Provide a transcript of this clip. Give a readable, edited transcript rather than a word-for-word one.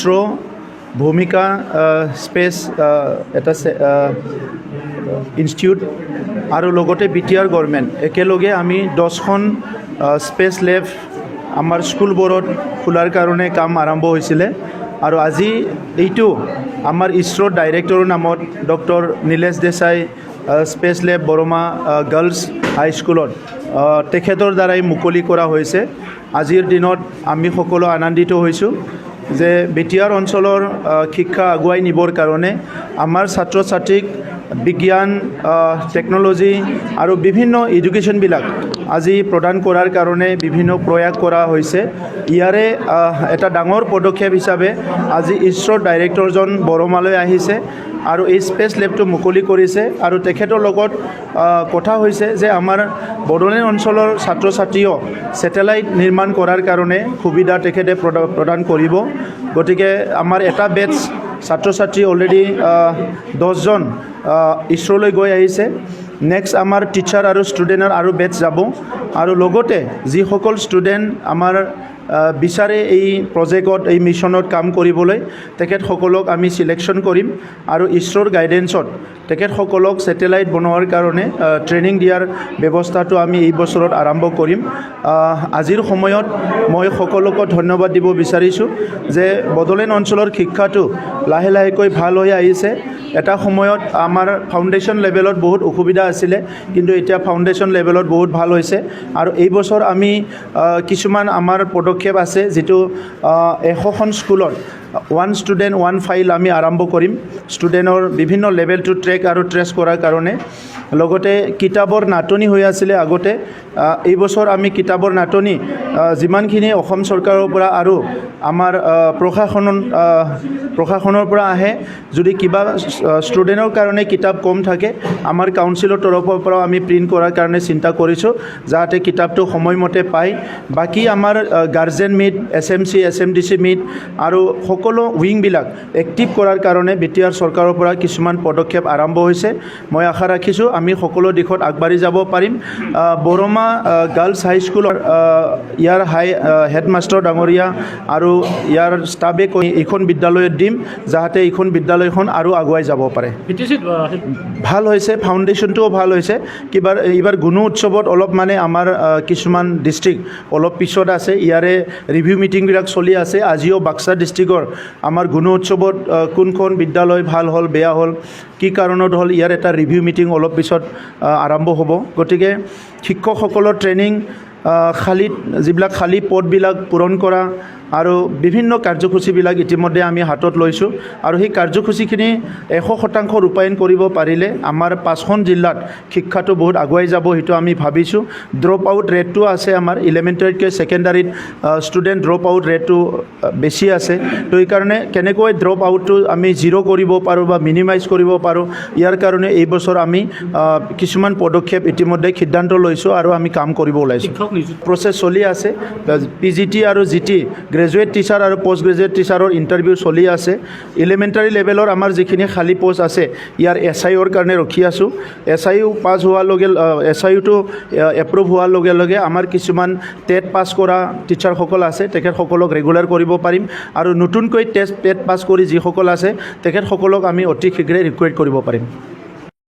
ISRO ভূমিকা space এটা institute আৰু লগতে BTR গভৰ্ণমেণ্ট একেলগে আমি 10খন স্পেচ লেব আমাৰ স্কুলবোৰত খোলাৰ কাৰণে কাম আৰম্ভ হৈছিলে আৰু আজি এইটো আমাৰ ইছৰোৰ ডাইৰেক্টৰৰ নামত ডক্টৰ নীলেশ দেশাই স্পেচ লেব বৰমা গাৰ্লছ হাইস্কুলত তেখেতৰ দ্বাৰাই মুকলি কৰা হৈছে। আজিৰ দিনত আমি সকলো আনন্দিত হৈছোঁ যে BTR অঞ্চলৰ শিক্ষা আগুৱাই নিবৰ কাৰণে আমাৰ ছাত্ৰ ছাত্ৰীক বিজ্ঞান টেকন'লজি আৰু বিভিন্ন এডুকেশ্যনবিলাক আজি প্ৰদান কৰাৰ কাৰণে বিভিন্ন প্ৰয়াস কৰা হৈছে। ইয়াৰে এটা ডাঙৰ পদক্ষেপ হিচাপে আজি ইছৰোৰ ডাইৰেক্টৰজন বৰমালৈ আহিছে আৰু এই স্পেচ লেবটো মুকলি কৰিছে আৰু তেখেতৰ লগত কথা হৈছে যে আমাৰ বড়োলেণ্ড অঞ্চলৰ ছাত্ৰ ছাত্ৰীও ছেটেলাইট নিৰ্মাণ কৰাৰ কাৰণে সুবিধা তেখেতে প্ৰদান কৰিব। গতিকে আমাৰ এটা বেটছ ছাত্ৰ ছাত্ৰী অলৰেডি 10জন ইছৰোলৈ গৈ আহিছে। নেক্সট আমাৰ টিচাৰ আৰু ষ্টুডেণ্টৰ আৰু বেটছ যাব আৰু লগতে যিসকল ষ্টুডেণ্ট আমাৰ বিচাৰে এই প্ৰজেক্টত এই মিছনত কাম কৰিবলৈ তেখেতসকলক আমি চিলেকশ্যন কৰিম আৰু ইছৰোৰ গাইডেন্সত তেখেতসকলক ছেটেলাইট বনোৱাৰ কাৰণে ট্ৰেইনিং দিয়াৰ ব্যৱস্থাটো আমি এই বছৰত আৰম্ভ কৰিম। আজিৰ সময়ত মই সকলোকে ধন্যবাদ দিব বিচাৰিছোঁ যে বড়োলেণ্ড অঞ্চলৰ শিক্ষাটো লাহে লাহেকৈ ভাল হৈ আহিছে। এটা সময়ত আমাৰ ফাউণ্ডেশ্যন লেভেলত বহুত অসুবিধা আছিলে, কিন্তু এতিয়া ফাউণ্ডেশ্যন লেভেলত বহুত ভাল হৈছে আৰু এই বছৰ আমি কিছুমান আমাৰ পদক্ষেপ আছে যিটো 100খন স্কুলত 1 ষ্টুডেণ্ট 1 ফাইল আমি আৰম্ভ কৰিম ষ্টুডেণ্টৰ বিভিন্ন লেভেলটো ট্ৰেক আৰু ট্ৰেছ কৰাৰ কাৰণে। লগতে কিতাপৰ নাটনি হৈ আছিলে আগতে, এই বছৰ আমি কিতাপৰ নাটনি যিমানখিনি অসম চৰকাৰৰ পৰা আৰু আমাৰ প্ৰশাসনৰ পৰা আহে, যদি কিবা ষ্টুডেণ্টৰ কাৰণে কিতাপ কম থাকে আমাৰ কাউন্সিলৰ তৰফৰ পৰা আমি প্ৰিণ্ট কৰাৰ কাৰণে চিন্তা কৰিছোঁ যাতে কিতাপটো সময়মতে পায়। বাকী আমাৰ guardian meet, SMC SMDC meet আৰু সকলো উইংবিলাক এক্টিভ কৰাৰ কাৰণে BTR চৰকাৰৰ পৰা কিছুমান পদক্ষেপ আৰম্ভ হৈছে। মই আশা ৰাখিছোঁ আমি সকলো দিশত আগবাঢ়ি যাব পাৰিম। বৰমা গাৰ্লছ হাইস্কুলৰ ইয়াৰ হেডমাষ্টাৰ ডাঙৰীয়া আৰু ইয়াৰ ষ্টাফে এইখন বিদ্যালয়ত দিম যাতে এইখন বিদ্যালয়খন আৰু আগুৱাই যাব পাৰে। ভাল হৈছে, ফাউণ্ডেশ্যনটোও ভাল হৈছে। এইবাৰ গুণু উৎসৱত অলপ মানে আমাৰ কিছুমান ডিষ্ট্ৰিক্ট অলপ পিছত আছে, ইয়াৰে ৰিভিউ মিটিংবিলাক চলি আছে। আজিও বাক্সা ডিষ্ট্ৰিক্টৰ আমাৰ গুণু উৎসৱত কোনখন বিদ্যালয় ভাল হ'ল বেয়া হ'ল কি কাৰণত হ'ল ইয়াৰ এটা ৰিভিউ মিটিং অলপ পিছত আৰম্ভ হ'ব। গতিকে শিক্ষকসকলৰ ট্ৰেইনিং, যিবিলাক খালী পদবিলাক পূৰণ কৰা আৰু বিভিন্ন কাৰ্যসূচীবিলাক ইতিমধ্যে আমি হাতত লৈছোঁ আৰু সেই কাৰ্যসূচীখিনি 100% ৰূপায়ণ কৰিব পাৰিলে আমাৰ 5খন জিলাত শিক্ষাটো বহুত আগুৱাই যাব, সেইটো আমি ভাবিছোঁ। ড্ৰপ আউট ৰেটটো আছে আমাৰ এলিমেণ্টাৰীতকৈ ছেকেণ্ডাৰীত ষ্টুডেণ্ট ড্ৰপ আউট ৰেটটো বেছি আছে। তো এইকাৰণে কেনেকৈ ড্ৰপ আউটটো আমি জিৰ' কৰিব পাৰোঁ বা মিনিমাইজ কৰিব পাৰোঁ, ইয়াৰ কাৰণে এই বছৰ আমি কিছুমান পদক্ষেপ ইতিমধ্যে সিদ্ধান্ত লৈছোঁ আৰু আমি কাম কৰিব ওলাইছোঁ। প্ৰচেছ চলি আছে। PGT আৰু GT গ্ৰেজুৱেট টিচাৰ আৰু পষ্ট গ্ৰেজুৱেট টিচাৰৰ ইণ্টাৰভিউ চলি আছে। এলিমেণ্টাৰী লেভেলৰ আমাৰ যিখিনি খালী পষ্ট আছে ইয়াৰ SIOৰ কাৰণে ৰখি আছোঁ। SIO পাছ হোৱাৰ SIOটো এপ্ৰুভ হোৱাৰ লগে লগে আমাৰ কিছুমান টেট পাছ কৰা টিচাৰসকল আছে তেখেতসকলক ৰেগুলাৰ কৰিব পাৰিম আৰু নতুনকৈ টেট পাছ কৰি যিসকল আছে তেখেতসকলক আমি অতি শীঘ্ৰে ৰিক্ৰুইট কৰিব পাৰিম।